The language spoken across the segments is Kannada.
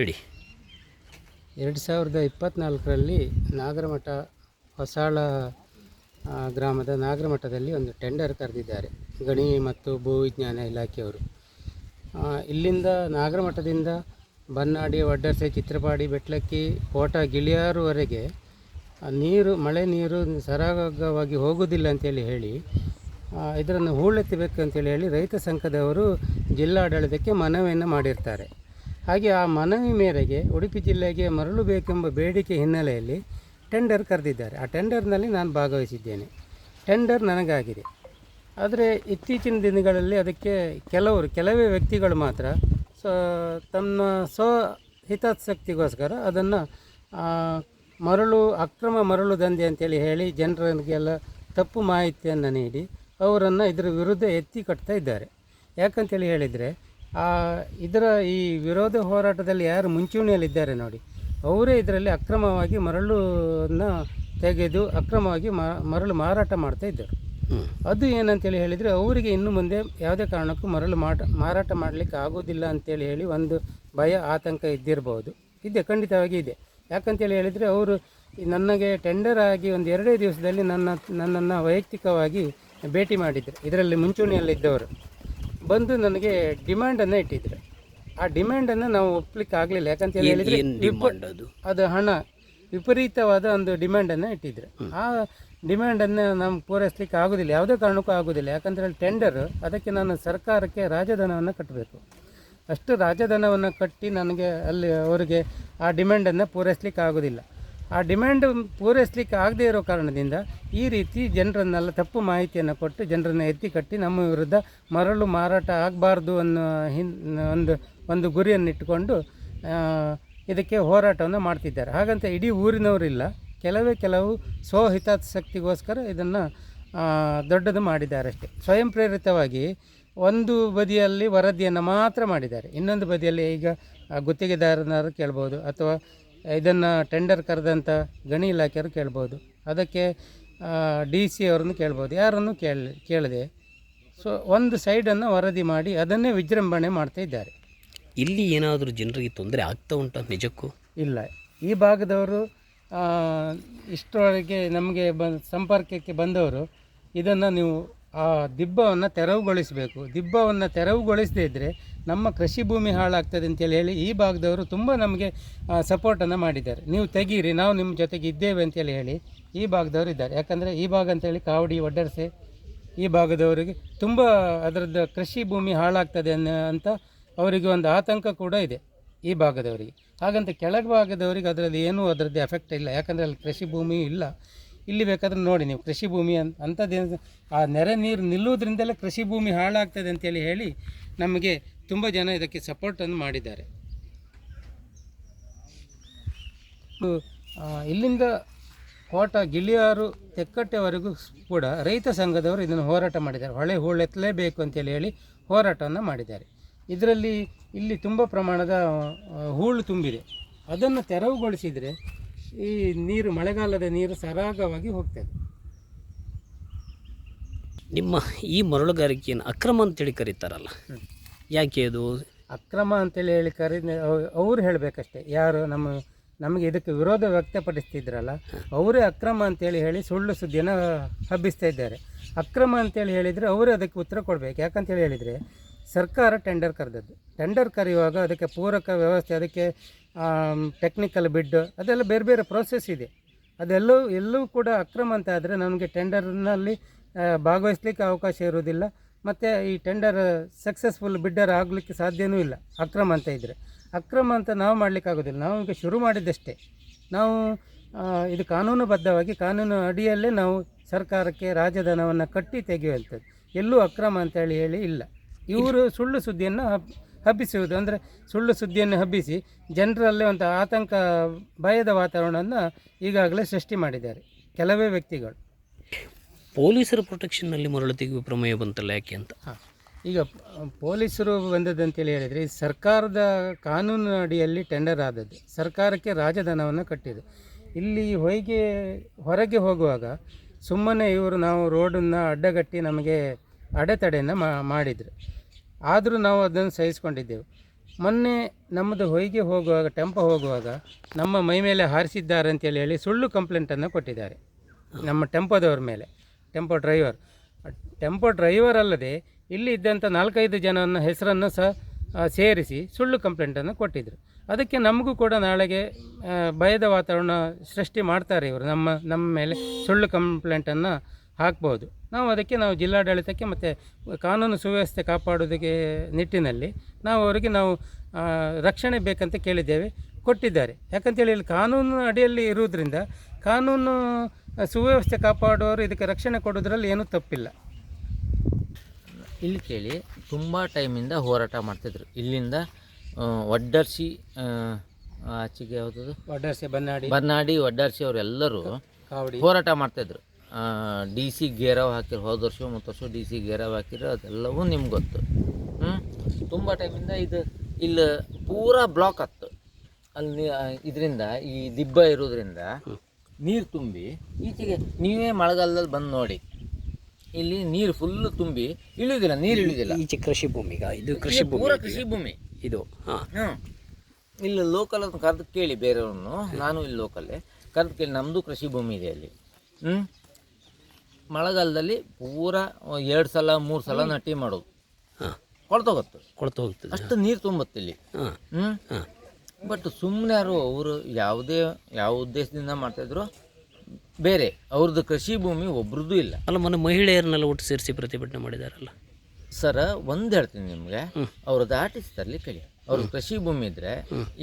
ಹೇಳಿ. 2024ರಲ್ಲಿ ನಾಗರಮಠ ಹೊಸಾಳ ಗ್ರಾಮದ ನಾಗರಮಠದಲ್ಲಿ ಒಂದು ಟೆಂಡರ್ ಕರೆದಿದ್ದಾರೆ ಗಣಿ ಮತ್ತು ಭೂವಿಜ್ಞಾನ ಇಲಾಖೆಯವರು. ಇಲ್ಲಿಂದ ನಾಗರಮಠದಿಂದ ಬನ್ನಾಡಿ, ವಡ್ಡರ್ಸೆ, ಚಿತ್ರಪಾಡಿ, ಬೆಟ್ಲಕ್ಕಿ, ಕೋಟ, ಗಿಳಿಯಾರುವರೆಗೆ ಮಳೆ ನೀರು ಸರಾಗವಾಗಿ ಹೋಗುವುದಿಲ್ಲ ಅಂತೇಳಿ ಹೇಳಿ ಇದನ್ನು ಹೂಳೆತ್ತಬೇಕು ಅಂತೇಳಿ ಹೇಳಿ ರೈತ ಸಂಘದವರು ಜಿಲ್ಲಾಡಳಿತಕ್ಕೆ ಮನವಿಯನ್ನು ಮಾಡಿರ್ತಾರೆ. ಹಾಗೆ ಆ ಮನವಿ ಮೇರೆಗೆ ಉಡುಪಿ ಜಿಲ್ಲೆಗೆ ಮರಳು ಬೇಕೆಂಬ ಬೇಡಿಕೆ ಹಿನ್ನೆಲೆಯಲ್ಲಿ ಟೆಂಡರ್ ಕರೆದಿದ್ದಾರೆ. ಆ ಟೆಂಡರ್ನಲ್ಲಿ ನಾನು ಭಾಗವಹಿಸಿದ್ದೇನೆ. ಟೆಂಡರ್ ನನಗಾಗಿದೆ. ಆದರೆ ಇತ್ತೀಚಿನ ದಿನಗಳಲ್ಲಿ ಅದಕ್ಕೆ ಕೆಲವೇ ವ್ಯಕ್ತಿಗಳು ಮಾತ್ರ ತಮ್ಮ ಹಿತಾಸಕ್ತಿಗೋಸ್ಕರ ಅದನ್ನು ಅಕ್ರಮ ಮರಳು ದಂಧೆ ಅಂತೇಳಿ ಹೇಳಿ ಜನರಿಗೆಲ್ಲ ತಪ್ಪು ಮಾಹಿತಿಯನ್ನು ನೀಡಿ ಅವರನ್ನು ಇದರ ವಿರುದ್ಧ ಎತ್ತಿ ಕಟ್ತಾ ಇದ್ದಾರೆ. ಯಾಕಂತೇಳಿ ಹೇಳಿದರೆ ಇದರ ಈ ವಿರೋಧ ಹೋರಾಟದಲ್ಲಿ ಯಾರು ಮುಂಚೂಣಿಯಲ್ಲಿದ್ದಾರೆ ನೋಡಿ, ಅವರೇ ಇದರಲ್ಲಿ ಅಕ್ರಮವಾಗಿ ಮರಳನ್ನು ತೆಗೆದು ಅಕ್ರಮವಾಗಿ ಮರಳು ಮಾರಾಟ ಮಾಡ್ತಾ ಇದ್ದರು. ಅದು ಏನಂತೇಳಿ ಹೇಳಿದರೆ ಅವರಿಗೆ ಇನ್ನು ಮುಂದೆ ಯಾವುದೇ ಕಾರಣಕ್ಕೂ ಮರಳು ಮಾರಾಟ ಮಾಡಲಿಕ್ಕೆ ಆಗೋದಿಲ್ಲ ಅಂತೇಳಿ ಹೇಳಿ ಒಂದು ಭಯ, ಆತಂಕ ಇದ್ದಿರಬಹುದು. ಖಂಡಿತವಾಗಿ ಇದೆ. ಯಾಕಂತೇಳಿ ಹೇಳಿದರೆ ಅವರು ನನಗೆ ಟೆಂಡರ್ ಆಗಿ ಒಂದು 2 ದಿವಸದಲ್ಲಿ ನನ್ನನ್ನು ವೈಯಕ್ತಿಕವಾಗಿ ಭೇಟಿ ಮಾಡಿದರು. ಇದರಲ್ಲಿ ಮುಂಚೂಣಿಯಲ್ಲಿದ್ದವರು ಬಂದು ನನಗೆ ಡಿಮ್ಯಾಂಡನ್ನು ಇಟ್ಟಿದ್ರು. ಆ ಡಿಮ್ಯಾಂಡನ್ನು ನಾವು ಒಪ್ಪಲಿಕ್ಕೆ ಆಗಲಿಲ್ಲ. ಯಾಕಂತೇಳಿ ಹೇಳಿದರೆ ಅದು ಹಣ ವಿಪರೀತವಾದ ಒಂದು ಡಿಮ್ಯಾಂಡನ್ನು ಇಟ್ಟಿದ್ರು. ಆ ಡಿಮ್ಯಾಂಡನ್ನು ನಮ್ಗೆ ಪೂರೈಸಲಿಕ್ಕೆ ಆಗೋದಿಲ್ಲ, ಯಾವುದೇ ಕಾರಣಕ್ಕೂ ಆಗೋದಿಲ್ಲ. ಯಾಕಂತೇಳಿ ಟೆಂಡರ್, ಅದಕ್ಕೆ ನಾನು ಸರ್ಕಾರಕ್ಕೆ ರಾಜಧನವನ್ನು ಕಟ್ಟಬೇಕು. ಅಷ್ಟು ರಾಜಧನವನ್ನು ಕಟ್ಟಿ ನನಗೆ ಅವರಿಗೆ ಆ ಡಿಮ್ಯಾಂಡನ್ನು ಪೂರೈಸಲಿಕ್ಕೆ ಆಗೋದಿಲ್ಲ. ಆ ಡಿಮ್ಯಾಂಡ್ ಪೂರೈಸಲಿಕ್ಕೆ ಆಗದೇ ಇರೋ ಕಾರಣದಿಂದ ಈ ರೀತಿ ಜನರನ್ನೆಲ್ಲ ತಪ್ಪು ಮಾಹಿತಿಯನ್ನು ಕೊಟ್ಟು ಜನರನ್ನು ಎತ್ತಿ ಕಟ್ಟಿ ನಮ್ಮ ವಿರುದ್ಧ ಮರಳು ಮಾರಾಟ ಆಗಬಾರ್ದು ಅನ್ನೋ ಒಂದು ಗುರಿಯನ್ನಿಟ್ಟುಕೊಂಡು ಇದಕ್ಕೆ ಹೋರಾಟವನ್ನು ಮಾಡ್ತಿದ್ದಾರೆ. ಹಾಗಂತ ಇಡೀ ಊರಿನವರಿಲ್ಲ, ಕೆಲವು ಸ್ವಹಿತಾಸಕ್ತಿಗೋಸ್ಕರ ಇದನ್ನು ದೊಡ್ಡದು ಮಾಡಿದ್ದಾರೆ ಅಷ್ಟೇ. ಸ್ವಯಂ ಪ್ರೇರಿತವಾಗಿ ಒಂದು ಬದಿಯಲ್ಲಿ ವರದಿಯನ್ನು ಮಾತ್ರ ಮಾಡಿದ್ದಾರೆ, ಇನ್ನೊಂದು ಬದಿಯಲ್ಲಿ ಈಗ ಗುತ್ತಿಗೆದಾರನಾರು ಕೇಳ್ಬೋದು, ಅಥವಾ ಇದನ್ನು ಟೆಂಡರ್ ಕರೆದಂಥ ಗಣಿ ಇಲಾಖೆಯವರು ಕೇಳ್ಬೋದು, ಅದಕ್ಕೆ DC ಅವರನ್ನು ಕೇಳ್ಬೋದು, ಯಾರನ್ನು ಕೇಳದೆ ಒಂದು ಸೈಡನ್ನು ವರದಿ ಮಾಡಿ ಅದನ್ನೇ ವಿಜೃಂಭಣೆ ಮಾಡ್ತಾ ಇದ್ದಾರೆ. ಇಲ್ಲಿ ಏನಾದರೂ ಜನರಿಗೆ ತೊಂದರೆ ಆಗ್ತಾ ಉಂಟಾ? ನಿಜಕ್ಕೂ ಇಲ್ಲ. ಈ ಭಾಗದವರು ಇಷ್ಟರವರೆಗೆ ನಮಗೆ ಸಂಪರ್ಕಕ್ಕೆ ಬಂದವರು ಇದನ್ನು ನೀವು ಆ ದಿಬ್ಬವನ್ನು ತೆರವುಗೊಳಿಸಬೇಕು, ದಿಬ್ಬವನ್ನು ತೆರವುಗೊಳಿಸದೇ ಇದ್ದರೆ ನಮ್ಮ ಕೃಷಿ ಭೂಮಿ ಹಾಳಾಗ್ತದೆ ಅಂತೇಳಿ ಹೇಳಿ ಈ ಭಾಗದವರು ತುಂಬ ನಮಗೆ ಸಪೋರ್ಟನ್ನು ಮಾಡಿದ್ದಾರೆ. ನೀವು ತೆಗೀರಿ, ನಾವು ನಿಮ್ಮ ಜೊತೆಗೆ ಇದ್ದೇವೆ ಅಂತೇಳಿ ಹೇಳಿ ಈ ಭಾಗದವರು ಇದ್ದಾರೆ. ಯಾಕಂದರೆ ಈ ಭಾಗ ಅಂತೇಳಿ ಕಾವಡಿ, ವಡ್ಡರ್ಸೆ ಈ ಭಾಗದವರಿಗೆ ತುಂಬ ಅದರದ್ದು ಕೃಷಿ ಭೂಮಿ ಹಾಳಾಗ್ತದೆ ಅಂತ ಅವರಿಗೆ ಒಂದು ಆತಂಕ ಕೂಡ ಇದೆ ಈ ಭಾಗದವರಿಗೆ. ಹಾಗಂತ ಕೆಳಗೆ ಭಾಗದವರಿಗೆ ಅದರಲ್ಲಿ ಏನೂ ಅದರದ್ದು ಎಫೆಕ್ಟ್ ಇಲ್ಲ. ಯಾಕಂದರೆ ಅಲ್ಲಿ ಕೃಷಿ ಭೂಮಿ ಇಲ್ಲ. ಇಲ್ಲಿ ಬೇಕಾದ್ರೆ ನೋಡಿ ನೀವು, ಕೃಷಿ ಭೂಮಿ ಅಂಥದ್ದೇನು ಆ ನೆರೆ ನೀರು ನಿಲ್ಲುವುದರಿಂದಲೇ ಕೃಷಿ ಭೂಮಿ ಹಾಳಾಗ್ತದೆ ಅಂತೇಳಿ ಹೇಳಿ ನಮಗೆ ತುಂಬ ಜನ ಇದಕ್ಕೆ ಸಪೋರ್ಟನ್ನು ಮಾಡಿದ್ದಾರೆ. ಇಲ್ಲಿಂದ ಕೋಟ, ಗಿಳಿಯಾರು, ತೆಕ್ಕಟ್ಟೆವರೆಗೂ ಕೂಡ ರೈತ ಸಂಘದವರು ಇದನ್ನು ಹೋರಾಟ ಮಾಡಿದ್ದಾರೆ. ಹೊಳೆ ಹೂಳೆತ್ತಲೇಬೇಕು ಅಂತೇಳಿ ಹೇಳಿ ಹೋರಾಟವನ್ನು ಮಾಡಿದ್ದಾರೆ. ಇದರಲ್ಲಿ ಇಲ್ಲಿ ತುಂಬ ಪ್ರಮಾಣದ ಹೂಳು ತುಂಬಿದೆ. ಅದನ್ನು ತೆರವುಗೊಳಿಸಿದರೆ ಈ ನೀರು, ಮಳೆಗಾಲದ ನೀರು ಸರಾಗವಾಗಿ ಹೋಗ್ತದೆ. ನಿಮ್ಮ ಈ ಮರಳುಗಾರಿಕೆಯನ್ನು ಅಕ್ರಮ ಅಂತೇಳಿ ಕರೀತಾರಲ್ಲ, ಯಾಕೆ ಅದು ಅಕ್ರಮ ಅಂತೇಳಿ ಹೇಳಿ ಅವ್ರು ಹೇಳಬೇಕಷ್ಟೇ. ಯಾರು ನಮಗೆ ಇದಕ್ಕೆ ವಿರೋಧ ವ್ಯಕ್ತಪಡಿಸ್ತಿದ್ರಲ್ಲ ಅವರೇ ಅಕ್ರಮ ಅಂತೇಳಿ ಹೇಳಿ ಸುಳ್ಳು ಸುದ್ದಿಯನ್ನು ಹಬ್ಬಿಸ್ತಾ ಇದ್ದಾರೆ. ಅಕ್ರಮ ಅಂತೇಳಿ ಹೇಳಿದರೆ ಅವರೇ ಅದಕ್ಕೆ ಉತ್ತರ ಕೊಡಬೇಕು. ಯಾಕಂತೇಳಿ ಹೇಳಿದರೆ ಸರ್ಕಾರ ಟೆಂಡರ್ ಕರೆಯುವಾಗ ಅದಕ್ಕೆ ಪೂರಕ ವ್ಯವಸ್ಥೆ, ಅದಕ್ಕೆ ಟೆಕ್ನಿಕಲ್ ಬಿಡ್, ಅದೆಲ್ಲ ಬೇರೆ ಬೇರೆ ಪ್ರೋಸೆಸ್ ಇದೆ. ಎಲ್ಲವೂ ಕೂಡ ಅಕ್ರಮ ಅಂತ ಆದರೆ ನಮಗೆ ಟೆಂಡರ್ನಲ್ಲಿ ಭಾಗವಹಿಸಲಿಕ್ಕೆ ಅವಕಾಶ ಇರುವುದಿಲ್ಲ. ಮತ್ತು ಈ ಟೆಂಡರ್ ಸಕ್ಸಸ್ಫುಲ್ ಬಿಡ್ಡರ್ ಆಗಲಿಕ್ಕೆ ಸಾಧ್ಯವೂ ಇಲ್ಲ ಅಕ್ರಮ ಅಂತ ಇದ್ದರೆ. ಅಕ್ರಮ ಅಂತ ನಾವು ಮಾಡಲಿಕ್ಕಾಗೋದಿಲ್ಲ. ನಾವು ಈಗ ಶುರು ಮಾಡಿದ್ದಷ್ಟೇ. ನಾವು ಇದು ಕಾನೂನುಬದ್ಧವಾಗಿ ಕಾನೂನು ಅಡಿಯಲ್ಲೇ ನಾವು ಸರ್ಕಾರಕ್ಕೆ ರಾಜಧನವನ್ನು ಕಟ್ಟಿ ತೆಗೆಯುವಂಥದ್ದು. ಎಲ್ಲೂ ಅಕ್ರಮ ಅಂತೇಳಿ ಇಲ್ಲ. ಇವರು ಸುಳ್ಳು ಸುದ್ದಿಯನ್ನು ಹಬ್ಬಿಸುವುದು, ಅಂದರೆ ಸುಳ್ಳು ಸುದ್ದಿಯನ್ನು ಹಬ್ಬಿಸಿ ಜನರಲ್ಲೇ ಒಂದು ಆತಂಕ, ಭಯದ ವಾತಾವರಣವನ್ನು ಈಗಾಗಲೇ ಸೃಷ್ಟಿ ಮಾಡಿದ್ದಾರೆ ಕೆಲವೇ ವ್ಯಕ್ತಿಗಳು. ಪೊಲೀಸರ ಪ್ರೊಟೆಕ್ಷನ್ನಲ್ಲಿ ಮರಳು ತೆಗೆಯುವ ಪ್ರಮೇಯ ಬಂತಲ್ಲ, ಯಾಕೆ ಅಂತ? ಈಗ ಪೊಲೀಸರು ಬಂದದ್ದಂತೇಳಿ ಹೇಳಿದರೆ ಈ ಸರ್ಕಾರದ ಕಾನೂನು ಅಡಿಯಲ್ಲಿ ಟೆಂಡರ್ ಆದದ್ದು, ಸರ್ಕಾರಕ್ಕೆ ರಾಜಧನವನ್ನು ಕಟ್ಟಿದೆ. ಇಲ್ಲಿ ಹೊರಗೆ ಹೋಗುವಾಗ ಸುಮ್ಮನೆ ನಾವು ರೋಡನ್ನು ಅಡ್ಡಗಟ್ಟಿ ನಮಗೆ ಅಡೆತಡೆಯನ್ನು ಮಾಡಿದರು. ಆದರೂ ನಾವು ಅದನ್ನು ಸಹಿಸ್ಕೊಂಡಿದ್ದೆವು. ಮೊನ್ನೆ ನಮ್ಮದು ಹೊಯ್ಗೆ ಹೋಗುವಾಗ ಟೆಂಪೋ ಹೋಗುವಾಗ ನಮ್ಮ ಮೈ ಮೇಲೆ ಹಾರಿಸಿದ್ದಾರೆ ಅಂತೇಳಿ ಹೇಳಿ ಸುಳ್ಳು ಕಂಪ್ಲೇಂಟನ್ನು ಕೊಟ್ಟಿದ್ದಾರೆ ನಮ್ಮ ಟೆಂಪೋದವ್ರ ಮೇಲೆ. ಟೆಂಪೋ ಡ್ರೈವರ್ ಅಲ್ಲದೆ ಇಲ್ಲಿ ಇದ್ದಂಥ 4-5 ಜನನ ಹೆಸರನ್ನು ಸಹ ಸೇರಿಸಿ ಸುಳ್ಳು ಕಂಪ್ಲೇಂಟನ್ನು ಕೊಟ್ಟಿದ್ದರು. ಅದಕ್ಕೆ ನಮಗೂ ಕೂಡ ನಾಳೆಗೆ ಭಯದ ವಾತಾವರಣ ಸೃಷ್ಟಿ ಮಾಡ್ತಾರೆ ಇವರು. ನಮ್ಮ ಮೇಲೆ ಸುಳ್ಳು ಕಂಪ್ಲೇಂಟನ್ನು ಹಾಕ್ಬೋದು. ನಾವು ಜಿಲ್ಲಾಡಳಿತಕ್ಕೆ ಮತ್ತು ಕಾನೂನು ಸುವ್ಯವಸ್ಥೆ ಕಾಪಾಡೋದಕ್ಕೆ ನಿಟ್ಟಿನಲ್ಲಿ ಅವರಿಗೆ ರಕ್ಷಣೆ ಬೇಕಂತ ಕೇಳಿದ್ದೇವೆ, ಕೊಟ್ಟಿದ್ದಾರೆ. ಯಾಕಂತೇಳಿ ಇಲ್ಲಿ ಕಾನೂನು ಅಡಿಯಲ್ಲಿ ಇರುವುದರಿಂದ ಕಾನೂನು ಸುವ್ಯವಸ್ಥೆ ಕಾಪಾಡುವವರು ಇದಕ್ಕೆ ರಕ್ಷಣೆ ಕೊಡೋದ್ರಲ್ಲಿ ಏನೂ ತಪ್ಪಿಲ್ಲ. ಇಲ್ಲಿ ಕೇಳಿ, ತುಂಬ ಟೈಮಿಂದ ಹೋರಾಟ ಮಾಡ್ತಿದ್ರು. ಇಲ್ಲಿಂದ ವಡ್ಡರ್ಸಿ ಆಚೆಗೆ ಯಾವುದದು ವಡ್ಡರ್ಸಿ ಬನ್ನಾಡಿ ವಡ್ಡರ್ಸಿ ಅವರೆಲ್ಲರೂ ಹೋರಾಟ ಮಾಡ್ತಾಯಿದ್ರು. DC ಗೇರಾವ್ ಹಾಕಿರೋ ಹೋದ ವರ್ಷ ಮತ್ತು ವರ್ಷ DC ಗೇರಾವ್ ಹಾಕಿರೋ ಅದೆಲ್ಲವೂ ನಿಮ್ಗೆ ಗೊತ್ತು. ತುಂಬ ಟೈಮಿಂದ ಇಲ್ಲಿ ಪೂರಾ ಬ್ಲಾಕ್ ಆಯ್ತು. ಅಲ್ಲಿ ಇದರಿಂದ ಈ ದಿಬ್ಬ ಇರೋದ್ರಿಂದ ನೀರು ತುಂಬಿ ಈಚೆಗೆ ನೀವೇ ಮಳೆಗಾಲದಲ್ಲಿ ಬಂದು ನೋಡಿ, ಇಲ್ಲಿ ನೀರು ಫುಲ್ಲು ತುಂಬಿ ಇಳಿಯೋದಿಲ್ಲ, ನೀರು ಇಳಿಯೋದಿಲ್ಲ. ಈಚೆ ಕೃಷಿ ಭೂಮಿಗ ಇದು ಕೃಷಿ ಭೂಮಿ, ಪೂರಾ ಕೃಷಿ ಭೂಮಿ ಇದು. ಇಲ್ಲಿ ಲೋಕಲ್ ಅಂತ ಕರೆದು ಕೇಳಿ ಬೇರೆಯವ್ರನ್ನು, ನಾನು ಇಲ್ಲಿ ಲೋಕಲ್ಲೇ ಕರೆದು ಕೇಳಿ, ನಮ್ಮದು ಕೃಷಿ ಭೂಮಿ ಇದೆ ಅಲ್ಲಿ. ಮಳೆಗಾಲದಲ್ಲಿ ಪೂರಾ 2 ಸಲ 3 ಸಲ ನಾಟಿ ಮಾಡೋದು, ಕೊಳ್ತು ಹೋಗ್ತದೆ, ಅಷ್ಟು ನೀರು ತುಂಬುತ್ತೆ ಇಲ್ಲಿ. ಬಟ್ ಸುಮ್ಮನೆ ಅವರು ಯಾವ ಉದ್ದೇಶದಿಂದ ಮಾಡ್ತಾಯಿದ್ರು ಬೇರೆ, ಅವ್ರದ್ದು ಕೃಷಿ ಭೂಮಿ ಒಬ್ರದ್ದು ಇಲ್ಲ. ಅಲ್ಲ, ಮೊನ್ನೆ ಮಹಿಳೆಯರನ್ನೆಲ್ಲ ಒಟ್ಟು ಸೇರಿಸಿ ಪ್ರತಿಭಟನೆ ಮಾಡಿದಾರಲ್ಲ ಸರ. ಒಂದು ಹೇಳ್ತೀನಿ ನಿಮಗೆ, ಅವ್ರದ್ದು ಆರ್ಟಿಸಿ ತರಲಿ ಕೇಳಿ. ಅವ್ರದ್ದು ಕೃಷಿ ಭೂಮಿ ಇದ್ದರೆ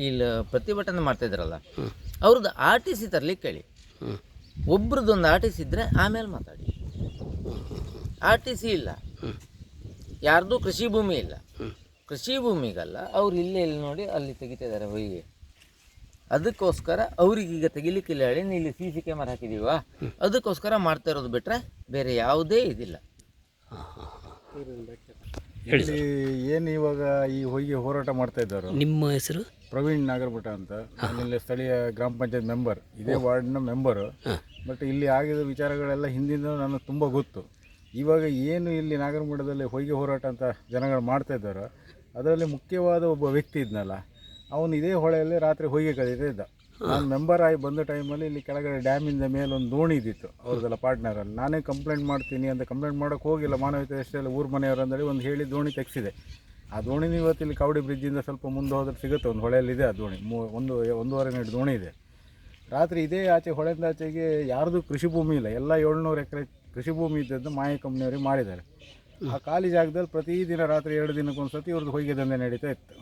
ಇಲ್ಲಿ ಪ್ರತಿಭಟನೆ ಮಾಡ್ತಾಯಿದ್ರಲ್ಲ, ಅವ್ರದ್ದು ಆರ್ಟಿಸಿ ತರಲಿ ಕೇಳಿ. ಒಬ್ರದ್ದೊಂದು ಆರ್ಟಿಸಿ ಇದ್ದರೆ ಆಮೇಲೆ ಮಾತಾಡಿ. ಆರ್ಟಿಸಿ ಇಲ್ಲ, ಯಾರ್ದು ಕೃಷಿ ಭೂಮಿ ಇಲ್ಲ. ಕೃಷಿ ಭೂಮಿಗಲ್ಲ, ಅವ್ರು ಇಲ್ಲಿ ನೋಡಿ ಅಲ್ಲಿ ತೆಗಿತಿದ್ದಾರೆ ಹೊಯ್ಗೆ. ಅದಕ್ಕೋಸ್ಕರ ಅವ್ರಿಗೀಗ ತೆಗಿಲಿಕ್ಕಿಲ್ಲ ಹೇಳಿ ಇಲ್ಲಿ CC ಕ್ಯಾಮರಾ ಹಾಕಿದೀವ, ಅದಕ್ಕೋಸ್ಕರ ಮಾಡ್ತಾ ಇರೋದು ಬಿಟ್ಟರೆ ಬೇರೆ ಯಾವುದೇ ಇದಿಲ್ಲ. ಇಲ್ಲಿ ಏನು ಇವಾಗ ಈ ಹೊಯ್ಗೆ ಹೋರಾಟ ಮಾಡ್ತಾ ಇದ್ದಾರೆ. ನಿಮ್ಮ ಹೆಸರು? ಪ್ರವೀಣ್ ನಾಗರಮಠ ಅಂತ. ಇಲ್ಲಿ ಸ್ಥಳೀಯ ಗ್ರಾಮ ಪಂಚಾಯತ್ ಮೆಂಬರ್, ಇದೇ ವಾರ್ಡ್ನ ಮೆಂಬರು. ಬಟ್ ಇಲ್ಲಿ ಆಗಿದ ವಿಚಾರಗಳೆಲ್ಲ ಹಿಂದಿಂದ ನನಗೆ ತುಂಬ ಗೊತ್ತು. ಇವಾಗ ಏನು ಇಲ್ಲಿ ನಾಗರಮಠದಲ್ಲಿ ಹೊಯ್ಗೆ ಹೋರಾಟ ಅಂತ ಜನಗಳು ಮಾಡ್ತಾ ಇದ್ದಾರೋ, ಅದರಲ್ಲಿ ಮುಖ್ಯವಾದ ಒಬ್ಬ ವ್ಯಕ್ತಿ ಇದ್ನಲ್ಲ, ಅವನು ಇದೇ ಹೊಳೆಯಲ್ಲಿ ರಾತ್ರಿ ಹೊಯ್ಗೆ ಕದೀತಾ ಇದ್ದ. ನಾನು ಮೆಂಬರ್ ಆಗಿ ಬಂದ ಟೈಮಲ್ಲಿ ಇಲ್ಲಿ ಕೆಳಗಡೆ ಡ್ಯಾಮಿಂದ ಮೇಲೆ ಒಂದು ದೋಣಿ ಇದ್ದಿತ್ತು ಅವ್ರದ್ದೆಲ್ಲ ಪಾರ್ಟ್ನರಲ್ಲಿ. ನಾನೇ ಕಂಪ್ಲೇಂಟ್ ಮಾಡ್ತೀನಿ ಅಂತ ಕಂಪ್ಲೇಂಟ್ ಮಾಡೋಕ್ಕೆ ಹೋಗಿಲ್ಲ, ಮಾನವೀಯತೆ ಅಷ್ಟೆಲ್ಲ ಊರು ಮನೆಯವರು ಅಂದೇಳಿ ಒಂದು ಹೇಳಿ ದೋಣಿ ತೆಗೆಸಿದೆ. ಆ ದೋಣಿನ ಇವತ್ತು ಇಲ್ಲಿ ಕವಡಿ ಬ್ರಿಡ್ಜಿಂದ ಸ್ವಲ್ಪ ಮುಂದೆ ಹೋದ್ರೆ ಸಿಗುತ್ತೆ, ಒಂದು ಹೊಳೆಯಲ್ಲಿದೆ ಆ ದೋಣಿ. 1.5 ದೋಣಿ ಇದೆ. ರಾತ್ರಿ ಇದೇ ಆಚೆ ಹೊಳೆಯಿಂದ ಆಚೆಗೆ ಯಾರ್ದು ಕೃಷಿ ಭೂಮಿ ಇಲ್ಲ, ಎಲ್ಲ 700 ಎಕರೆ ಕೃಷಿ ಭೂಮಿ ಇದ್ದದ್ದು ಮಾಯ ಕಂಪ್ನಿಯವ್ರಿಗೆ ಮಾಡಿದ್ದಾರೆ. ಆ ಖಾಲಿ ಜಾಗದಲ್ಲಿ ಪ್ರತಿದಿನ ರಾತ್ರಿ 2 ದಿನಕ್ಕೊಂದು ಸತಿ ಇವ್ರದ್ದು ಹೊಯ್ಗೆ ದಂಧೆ ನಡೀತಾ ಇತ್ತು.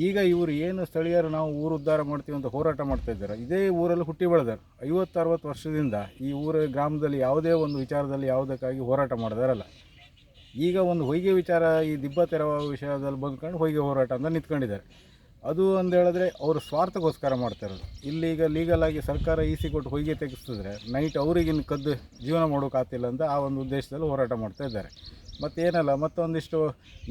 ಈಗ ಇವರು ಏನು ಸ್ಥಳೀಯರು ನಾವು ಊರು ಉದ್ಧಾರ ಮಾಡ್ತೀವಿ ಅಂತ ಹೋರಾಟ ಮಾಡ್ತಾ ಇದ್ದಾರೆ. ಇದೇ ಊರಲ್ಲಿ ಹುಟ್ಟಿ ಬೆಳೆದಾರೆ. 50-60 ವರ್ಷದಿಂದ ಈ ಗ್ರಾಮದಲ್ಲಿ ಯಾವುದೇ ಒಂದು ವಿಚಾರದಲ್ಲಿ ಯಾವುದಕ್ಕಾಗಿ ಹೋರಾಟ ಮಾಡಿದಾರಲ್ಲ. ಈಗ ಒಂದು ಹೊಯ್ಗೆ ವಿಚಾರ, ಈ ದಿಬ್ಬ ತೆರವ ವಿಷಯದಲ್ಲಿ ಬಂದ್ಕೊಂಡು ಹೊಯ್ಗೆ ಹೋರಾಟ ಅಂತ ನಿಂತ್ಕೊಂಡಿದ್ದಾರೆ. ಅದು ಅಂತ ಹೇಳಿದ್ರೆ ಅವರು ಸ್ವಾರ್ಥಕ್ಕೋಸ್ಕರ ಮಾಡ್ತಾ ಇರೋದು. ಇಲ್ಲೀಗ ಲೀಗಲಾಗಿ ಸರ್ಕಾರ EC ಕೊಟ್ಟು ಹೊಯ್ಗೆ ತೆಗೆಸಿದ್ರೆ ನೈಟ್ ಅವರಿಗಿನ್ನು ಕದ್ದು ಜೀವನ ಮಾಡೋಕ್ಕಾಗ್ತಿಲ್ಲ ಅಂತ ಆ ಒಂದು ಉದ್ದೇಶದಲ್ಲಿ ಹೋರಾಟ ಮಾಡ್ತಾ ಇದ್ದಾರೆ. ಮತ್ತೇನಲ್ಲ, ಮತ್ತೊಂದಿಷ್ಟು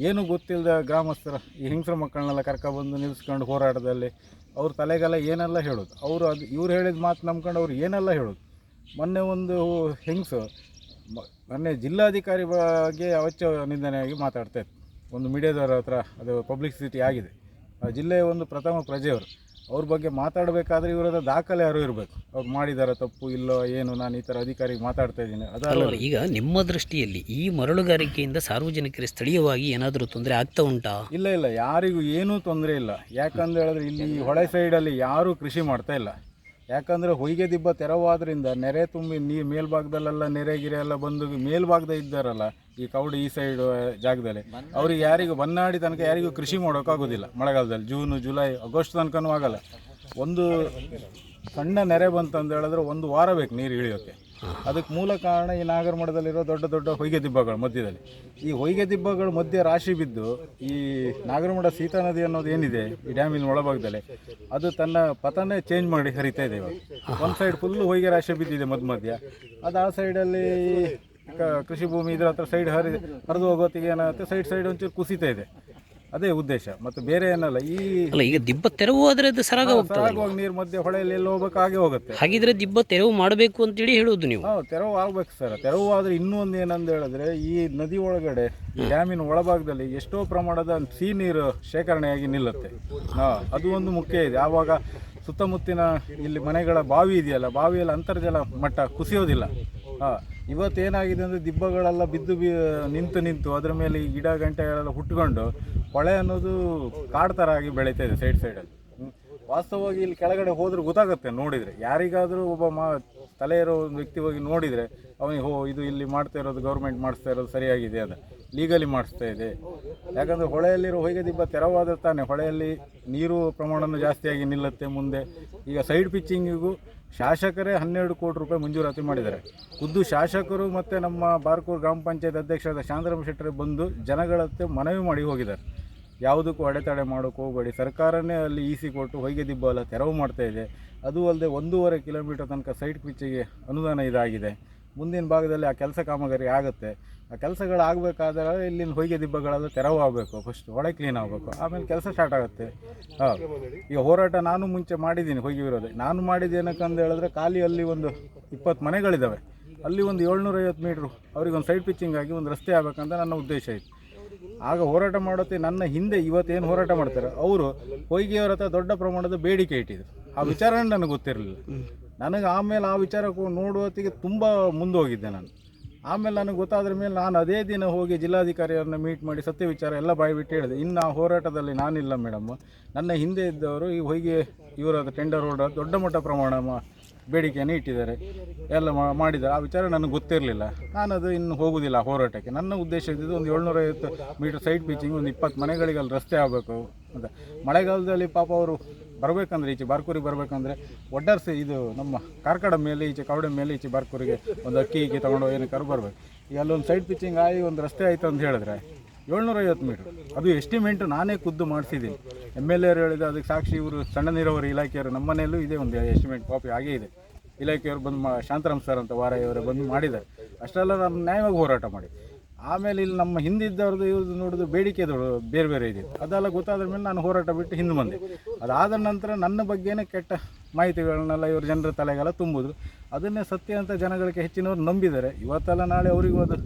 ಏನೂ ಗೊತ್ತಿಲ್ಲದ ಗ್ರಾಮಸ್ಥರ ಈ ಹೆಂಗಸರ ಮಕ್ಕಳನ್ನೆಲ್ಲ ಕರ್ಕೊಬಂದು ನಿಲ್ಲಿಸ್ಕೊಂಡು ಹೋರಾಟದಲ್ಲಿ ಅವ್ರ ತಲೆಗೆಲ್ಲ ಏನೆಲ್ಲ ಹೇಳೋದು. ಇವ್ರು ಹೇಳಿದ ಮಾತು ನಂಬ್ಕೊಂಡು ಅವ್ರು ಏನೆಲ್ಲ ಹೇಳೋದು. ಮೊನ್ನೆ ಒಂದು ಹೆಂಗಸು ಮೊನ್ನೆ ಜಿಲ್ಲಾಧಿಕಾರಿ ಬಗ್ಗೆ ಅವೆಚ್ಚ ನಿಂದನೆಯಾಗಿ ಮಾತಾಡ್ತಾ ಇತ್ತು. ಒಂದು ಮೀಡಿಯಾದವ್ರ ಹತ್ರ ಅದು ಪಬ್ಲಿಸಿಟಿ ಆಗಿದೆ. ಆ ಜಿಲ್ಲೆಯ ಒಂದು ಪ್ರಥಮ ಪ್ರಜೆಯವರು, ಅವ್ರ ಬಗ್ಗೆ ಮಾತಾಡಬೇಕಾದ್ರೆ ಇವರದ ದಾಖಲೆ ಯಾರು ಇರಬೇಕು. ಅವ್ರು ಮಾಡಿದಾರ ತಪ್ಪು ಇಲ್ಲೋ ಏನು, ನಾನು ಈ ಥರ ಅಧಿಕಾರಿಗೆ ಮಾತಾಡ್ತಾ ಇದ್ದೀನಿ ಅದಲ್ಲ. ಈಗ ನಿಮ್ಮ ದೃಷ್ಟಿಯಲ್ಲಿ ಈ ಮರಳುಗಾರಿಕೆಯಿಂದ ಸಾರ್ವಜನಿಕರಿಗೆ ಸ್ಥಳೀಯವಾಗಿ ಏನಾದರೂ ತೊಂದರೆ ಆಗ್ತಾ ಉಂಟಾ? ಇಲ್ಲ, ಯಾರಿಗೂ ಏನೂ ತೊಂದರೆ ಇಲ್ಲ. ಯಾಕಂದ್ರೆ ಹೇಳಿದ್ರೆ ಇಲ್ಲಿ ಹೊಳೆ ಸೈಡಲ್ಲಿ ಯಾರೂ ಕೃಷಿ ಮಾಡ್ತಾ ಇಲ್ಲ. ಯಾಕಂದರೆ ಹೊಯ್ಗೆ ದಿಬ್ಬ ತೆರವಾದ್ರಿಂದ ನೆರೆ ತುಂಬಿ ಮೇಲ್ಭಾಗದಲ್ಲೆಲ್ಲ ನೆರೆ ಗಿರೆ ಎಲ್ಲ ಬಂದು ಮೇಲ್ಭಾಗದ ಇದ್ದಾರಲ್ಲ ಈ ಕವಡಿ ಈ ಸೈಡ್ ಜಾಗದಲ್ಲಿ, ಅವ್ರಿಗೆ ಯಾರಿಗೂ ಬನ್ನಾಡಿ ತನಕ ಯಾರಿಗೂ ಕೃಷಿ ಮಾಡೋಕ್ಕಾಗೋದಿಲ್ಲ. ಮಳೆಗಾಲದಲ್ಲಿ ಜೂನ್ ಜುಲೈ ಆಗಸ್ಟ್ ತನಕನೂ ಆಗಲ್ಲ. ಒಂದು ಸಣ್ಣ ನೆರೆ ಬಂತಂದು ಹೇಳಿದ್ರೆ 1 ವಾರ ಬೇಕು ನೀರು ಇಳಿಯೋಕ್ಕೆ. ಅದಕ್ಕೆ ಮೂಲ ಕಾರಣ ಈ ನಾಗರಮಠದಲ್ಲಿರೋ ದೊಡ್ಡ ದೊಡ್ಡ ಹೊಯ್ಗೆ ದಿಬ್ಬಗಳ ಮಧ್ಯದಲ್ಲಿ. ಈ ಹೊಯ್ಗೆ ದಿಬ್ಬಗಳ ಮಧ್ಯೆ ರಾಶಿ ಬಿದ್ದು ಈ ನಾಗರಮಠ ಸೀತಾ ನದಿ ಅನ್ನೋದು ಏನಿದೆ ಈ ಡ್ಯಾಮಿನ ಒಳಭಾಗದಲ್ಲಿ, ಅದು ತನ್ನ ಪಥನೇ ಚೇಂಜ್ ಮಾಡಿ ಹರಿತಾ ಇದೆ ಇವಾಗ. ಒಂದು ಸೈಡ್ ಫುಲ್ಲು ಹೊಯ್ಗೆ ರಾಶಿ ಬಿದ್ದಿದೆ ಮಧ್ಯ. ಅದು ಆ ಸೈಡಲ್ಲಿ ಕೃಷಿ ಭೂಮಿ ಇದ್ರ ಹತ್ರ ಸೈಡ್ ಹರಿದು ಹೋಗೋತ್ತಿಗೆ ಏನಾಗುತ್ತೆ, ಸೈಡ್ ಒಂಚೂರು ಕುಸಿತಾ ಇದೆ. ಅದೇ ಉದ್ದೇಶ, ಮತ್ತು ಬೇರೆ ಏನಲ್ಲ. ಈ ಅಲ್ಲ, ಈಗ ದಿಬ್ಬ ತೆರವು ಆದರೆ ಅದು ಸರಾಗ ಹೋಗ್ತದೆ. ಸರಾಗವಾಗಿ ನೀರು ಮಧ್ಯೆ ಹೊಳೆಯಲ್ಲಿ ಎಲ್ಲಿ ಹೋಗ್ಬೇಕು ಹಾಗೆ ಹೋಗುತ್ತೆ. ಹಾಗಿದ್ರೆ ದಿಬ್ಬ ತೆರವು ಮಾಡಬೇಕು ಅಂತೇಳಿ ಹೇಳೋದು ನೀವು. ತೆರವು ಆಗ್ಬೇಕು ಸರ್. ತೆರವು ಆದರೆ ಇನ್ನೂ ಒಂದು ಏನಂತ ಹೇಳಿದ್ರೆ, ಈ ನದಿ ಒಳಗಡೆ ಈ ಡ್ಯಾಮಿನ ಒಳಭಾಗದಲ್ಲಿ ಎಷ್ಟೋ ಪ್ರಮಾಣದ ಸಿಹಿ ನೀರು ಶೇಖರಣೆಯಾಗಿ ನಿಲ್ಲುತ್ತೆ. ಅದು ಒಂದು ಮುಖ್ಯ ಇದೆ. ಆವಾಗ ಸುತ್ತಮುತ್ತಿನ ಇಲ್ಲಿ ಮನೆಗಳ ಬಾವಿ ಇದೆಯಲ್ಲ, ಬಾವಿಯಲ್ಲಿ ಅಂತರ್ಜಲ ಮಟ್ಟ ಕುಸಿಯೋದಿಲ್ಲ. ಇವತ್ತೇನಾಗಿದೆ ಅಂದರೆ ದಿಬ್ಬಗಳೆಲ್ಲ ಬಿದ್ದು ನಿಂತು ಅದರ ಮೇಲೆ ಈ ಗಿಡ ಗಂಟೆಗಳೆಲ್ಲ ಹುಟ್ಕೊಂಡು ಹೊಳೆ ಅನ್ನೋದು ಕಾಡು ಥರ ಆಗಿ ಬೆಳೀತಾ ಇದೆ ಸೈಡಲ್ಲಿ. ವಾಸ್ತವವಾಗಿ ಇಲ್ಲಿ ಕೆಳಗಡೆ ಹೋದ್ರೆ ಗೊತ್ತಾಗುತ್ತೆ, ನೋಡಿದರೆ ಯಾರಿಗಾದರೂ ಒಬ್ಬ ತಲೆ ಇರೋ ಒಂದು ವ್ಯಕ್ತಿ ಹೋಗಿ ನೋಡಿದರೆ ಅವನಿಗೆ ಇದು ಇಲ್ಲಿ ಮಾಡ್ತಾ ಇರೋದು ಗೌರ್ಮೆಂಟ್ ಮಾಡಿಸ್ತಾ ಇರೋದು ಸರಿಯಾಗಿದೆ, ಅದು ಲೀಗಲಿ ಮಾಡಿಸ್ತಾ ಇದೆ. ಯಾಕಂದರೆ ಹೊಳೆಯಲ್ಲಿರೋ ಹೊಯ್ಗೆ ದಿಬ್ಬ ತೆರವಾದ ತಾನೆ ಹೊಳೆಯಲ್ಲಿ ನೀರು ಪ್ರಮಾಣನೂ ಜಾಸ್ತಿಯಾಗಿ ನಿಲ್ಲುತ್ತೆ ಮುಂದೆ. ಈಗ ಸೈಡ್ ಪಿಚ್ಚಿಂಗಿಗೂ ಶಾಸಕರೇ 12 ಕೋಟಿ ರೂಪಾಯಿ ಮಂಜೂರಾತಿ ಮಾಡಿದ್ದಾರೆ. ಖುದ್ದು ಶಾಸಕರು ಮತ್ತು ನಮ್ಮ ಬಾರ್ಕೂರು ಗ್ರಾಮ ಪಂಚಾಯತ್ ಅಧ್ಯಕ್ಷರಾದ ಶಾಂತರಾಮ್ ಶೆಟ್ಟರು ಬಂದು ಜನಗಳತ್ತೆ ಮನವಿ ಮಾಡಿ ಹೋಗಿದ್ದಾರೆ, ಯಾವುದಕ್ಕೂ ಅಡೆತಡೆ ಮಾಡೋಕ್ಕೆ ಹೋಗಬೇಡಿ, ಸರ್ಕಾರನೇ ಅಲ್ಲಿ ಇಸಿ ಕೊಟ್ಟು ಹೊಯ್ಗೆ ದಿಬ್ಬ ಎಲ್ಲ ತೆರವು ಮಾಡ್ತಾ ಇದೆ. ಅದು ಅಲ್ಲದೆ 1.5 ಕಿಲೋಮೀಟರ್ ತನಕ ಸೈಡ್ ಪಿಚ್ಚಿಗೆ ಅನುದಾನ ಇದಾಗಿದೆ. ಮುಂದಿನ ಭಾಗದಲ್ಲಿ ಆ ಕೆಲಸ ಕಾಮಗಾರಿ ಆಗುತ್ತೆ. ಆ ಕೆಲಸಗಳಾಗಬೇಕಾದ್ರೆ ಇಲ್ಲಿನ ಹೊಯ್ಗೆ ದಿಬ್ಬಗಳೆಲ್ಲ ತೆರವು ಆಗಬೇಕು, ಫಸ್ಟ್ ಹೊಳೆ ಕ್ಲೀನ್ ಆಗಬೇಕು, ಆಮೇಲೆ ಕೆಲಸ ಸ್ಟಾರ್ಟ್ ಆಗುತ್ತೆ. ಈಗ ಹೋರಾಟ ನಾನು ಮುಂಚೆ ಮಾಡಿದ್ದೀನಿ ಹೊಯ್ಗೆ ವಿರೋಧ. ನಾನು ಮಾಡಿದ್ದೇನಕ್ಕಂತ ಹೇಳಿದ್ರೆ, ಖಾಲಿ ಅಲ್ಲಿ ಒಂದು 20 ಮನೆಗಳಿದ್ದಾವೆ, ಅಲ್ಲಿ ಒಂದು 750 ಮೀಟ್ರು ಅವ್ರಿಗೊಂದು ಸೈಡ್ ಪಿಚ್ಚಿಂಗ್ ಆಗಿ ಒಂದು ರಸ್ತೆ ಆಗಬೇಕಂತ ನನ್ನ ಉದ್ದೇಶ ಇತ್ತು. ಆಗ ಹೋರಾಟ ಮಾಡೋತ್ತೆ ನನ್ನ ಹಿಂದೆ ಇವತ್ತೇನು ಹೋರಾಟ ಮಾಡ್ತಾರೆ ಅವರು ಹೊಯ್ಗೆಯವರ ಹತ್ರ ದೊಡ್ಡ ಪ್ರಮಾಣದ ಬೇಡಿಕೆ ಇಟ್ಟಿದ್ರು. ಆ ವಿಚಾರನೇ ನನಗೆ ಗೊತ್ತಿರಲಿಲ್ಲ. ನನಗೆ ಆಮೇಲೆ ಆ ವಿಚಾರಕ್ಕೂ ನೋಡುವತ್ತಿಗೆ ತುಂಬ ಮುಂದೋಗಿದ್ದೆ ನಾನು. ಆಮೇಲೆ ನನಗೆ ಗೊತ್ತಾದ್ರ ಮೇಲೆ ನಾನು ಅದೇ ದಿನ ಹೋಗಿ ಜಿಲ್ಲಾಧಿಕಾರಿಯವ್ರನ್ನ ಮೀಟ್ ಮಾಡಿ ಸತ್ಯ ವಿಚಾರ ಎಲ್ಲ ಬಾಯಿ ಬಿಟ್ಟು ಹೇಳಿದೆ. ಇನ್ನು ಆ ಹೋರಾಟದಲ್ಲಿ ನಾನಿಲ್ಲ ಮೇಡಮ್, ನನ್ನ ಹಿಂದೆ ಇದ್ದವರು ಈ ಹೊಯ್ಗೆ ಇವರ ಟೆಂಡರ್ ಹೊಡೆದ ದೊಡ್ಡ ಮಟ್ಟ ಪ್ರಮಾಣ ಬೇಡಿಕೆಯನ್ನು ಇಟ್ಟಿದ್ದಾರೆ, ಎಲ್ಲ ಮಾಡಿದ್ದಾರೆ. ಆ ವಿಚಾರ ನನಗೆ ಗೊತ್ತಿರಲಿಲ್ಲ. ನಾನದು ಇನ್ನು ಹೋಗೋದಿಲ್ಲ ಹೋರಾಟಕ್ಕೆ. ನನ್ನ ಉದ್ದೇಶ ಇದ್ದಿದ್ದು ಒಂದು 750 ಮೀಟರ್ ಸೈಡ್ ಪಿಚ್ಚಿಂಗ್, ಒಂದು 20 ಮನೆಗಳಿಗೆ ಅಲ್ಲಿ ರಸ್ತೆ ಆಗಬೇಕು ಅಂತ. ಮಳೆಗಾಲದಲ್ಲಿ ಪಾಪ ಅವರು ಬರಬೇಕಂದ್ರೆ ಈಚೆ ಬಾರ್ಕೂರಿಗೆ ಬರಬೇಕಂದ್ರೆ ಒಡ್ಡರ್ಸಿ ಇದು ನಮ್ಮ ಕಾರ್ಕಳ ಮೇಲೆ ಈಚೆ ಕವಡೆ ಮೇಲೆ ಈಚೆ ಬಾರ್ಕೂರಿಗೆ ಒಂದು ಅಕ್ಕಿ ತೊಗೊಂಡು ಏನಕ್ಕಾರು ಬರಬೇಕು. ಈಗ ಅಲ್ಲೊಂದು ಸೈಡ್ ಪಿಚ್ಚಿಂಗ್ ಆಗಿ ಒಂದು ರಸ್ತೆ ಆಯಿತು ಅಂತ ಹೇಳಿದ್ರೆ 750 ಮೀಟ್ರ್, ಅದು ಎಸ್ಟಿಮೇಟು ನಾನೇ ಖುದ್ದು ಮಾಡಿಸಿದ್ದೀನಿ. MLA ಅವರು ಹೇಳಿದ ಅದಕ್ಕೆ ಸಾಕ್ಷಿ ಇವರು ಸಣ್ಣ ನೀರಾವರಿ ಇಲಾಖೆಯವರು, ನಮ್ಮ ಮನೆಯಲ್ಲೂ ಇದೆ ಒಂದು ಎಸ್ಟಿಮೇಟ್ ಕಾಪಿ ಆಗೇ ಇದೆ. ಇಲಾಖೆಯವರು ಬಂದು ಶಾಂತರಾಮ್ ಸರ್ ಅಂತ ವಾರಯ್ಯವರು ಬಂದು ಮಾಡಿದ್ದಾರೆ. ಅಷ್ಟೆಲ್ಲ ನಾನು ನ್ಯಾಯವಾಗಿ ಹೋರಾಟ ಮಾಡಿ ಆಮೇಲೆ ಇಲ್ಲಿ ನಮ್ಮ ಹಿಂದಿದ್ದವ್ರದ್ದು ಇವ್ರದ್ದು ನೋಡೋದು ಬೇಡಿಕೆಗಳು ಬೇರೆ ಬೇರೆ ಇದೆ. ಅದೆಲ್ಲ ಗೊತ್ತಾದ ಮೇಲೆ ನಾನು ಹೋರಾಟ ಬಿಟ್ಟು ಹಿಂದೆ ಬಂದೆ. ಅದಾದ ನಂತರ ನನ್ನ ಬಗ್ಗೆನೇ ಕೆಟ್ಟ ಮಾಹಿತಿಗಳನ್ನೆಲ್ಲ ಇವರು ಜನರ ತಲೆಗೆಲ್ಲ ತುಂಬಿದ್ರು. ಅದನ್ನೇ ಸತ್ಯ ಅಂತ ಜನಗಳಿಗೆ ಹೆಚ್ಚಿನವ್ರು ನಂಬಿದ್ದಾರೆ. ಇವತ್ತೆಲ್ಲ ನಾಳೆ ಅವರಿಗೂ ಅದು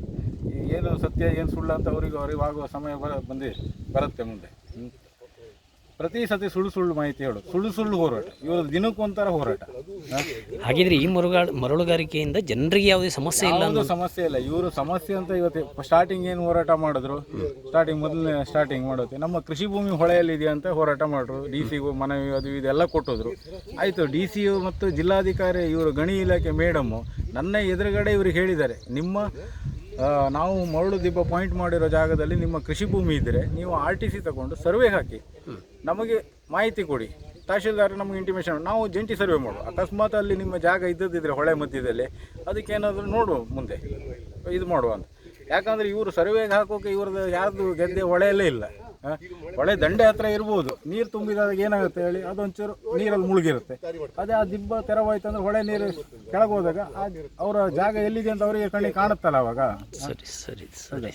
ಏನು ಸತ್ಯ ಏನು ಸುಳ್ಳು ಅಂತ ಅವರಿಗೂ ಆಗುವ ಸಮಯ ಬರುತ್ತೆ ಮುಂದೆ. ಪ್ರತಿ ಸತಿ ಸುಳ್ಳು ಮಾಹಿತಿ ಹೇಳೋದು, ಸುಳ್ಳು ಹೋರಾಟ, ಇವರು ದಿನಕ್ಕೊಂಥರ ಹೋರಾಟ. ಹಾಗಿದ್ರೆ ಈ ಮರಳುಗಾರಿಕೆಯಿಂದ ಜನರಿಗೆ ಯಾವುದೇ ಸಮಸ್ಯೆ ಇಲ್ಲ? ಯಾವುದೂ ಸಮಸ್ಯೆ ಇಲ್ಲ. ಇವರು ಸಮಸ್ಯೆ ಅಂತ ಇವತ್ತು ಸ್ಟಾರ್ಟಿಂಗ್ ಏನು ಹೋರಾಟ ಮಾಡಿದ್ರು, ಮೊದಲನೇ ಸ್ಟಾರ್ಟಿಂಗ್ ಮಾಡೋದು ನಮ್ಮ ಕೃಷಿ ಭೂಮಿ ಹೊಳೆಯಲ್ಲಿ ಇದೆ ಅಂತ ಹೋರಾಟ ಮಾಡಿದ್ರು. DC ಮನವಿ ಅದು ಇದೆಲ್ಲ ಕೊಟ್ಟಿದ್ರು. ಆಯಿತು, DC ಮತ್ತು ಜಿಲ್ಲಾಧಿಕಾರಿ ಇವರು ಗಣಿ ಇಲಾಖೆ ಮೇಡಮ್ಮು ನನ್ನ ಎದುರುಗಡೆ ಇವ್ರಿಗೆ ಹೇಳಿದ್ದಾರೆ, ನಾವು ಮರಳು ದಿಬ್ಬ ಪಾಯಿಂಟ್ ಮಾಡಿರೋ ಜಾಗದಲ್ಲಿ ನಿಮ್ಮ ಕೃಷಿ ಭೂಮಿ ಇದ್ದರೆ ನೀವು RTC ತಗೊಂಡು ಸರ್ವೆ ಹಾಕಿ ನಮಗೆ ಮಾಹಿತಿ ಕೊಡಿ, ತಹಶೀಲ್ದಾರ್ ನಮಗೆ ಇಂಟಿಮೇಷನ್, ನಾವು ಜಂಟಿ ಸರ್ವೆ ಮಾಡುವ. ಅಕಸ್ಮಾತ್ ಅಲ್ಲಿ ನಿಮ್ಮ ಜಾಗ ಇದ್ದದಿದ್ದರೆ ಹೊಳೆ ಮಧ್ಯದಲ್ಲಿ ಅದಕ್ಕೇನಾದರೂ ನೋಡುವ ಮುಂದೆ ಇದು ಮಾಡುವ ಅಂತ. ಯಾಕಂದರೆ ಇವರು ಸರ್ವೆಗೆ ಹಾಕೋಕೆ ಇವ್ರದ್ದು ಯಾರ್ದು ಗೆದ್ದೆ ಹೊಳೆಯಲ್ಲೇ ಇಲ್ಲ. ಹೊಳೆ ದಂಡೆ ಹತ್ರ ಇರ್ಬೋದು, ನೀರು ತುಂಬಿದಾಗ ಏನಾಗುತ್ತೆ ಹೇಳಿ, ಅದೊಂಚೂರು ನೀರಲ್ಲಿ ಮುಳುಗಿರುತ್ತೆ. ಅದೇ ಆ ದಿಬ್ಬ ತೆರವಾಯ್ತು ಅಂದರೆ ಹೊಳೆ ನೀರು ಕೆಳಗೆ ಹೋದಾಗ ಅವರ ಜಾಗ ಎಲ್ಲಿದೆ ಅಂತ ಅವರಿಗೆ ಕಣ್ಣಿಗೆ ಕಾಣುತ್ತಲ್ಲ ಅವಾಗ. ಸರಿ ಸರಿ ಸರಿ.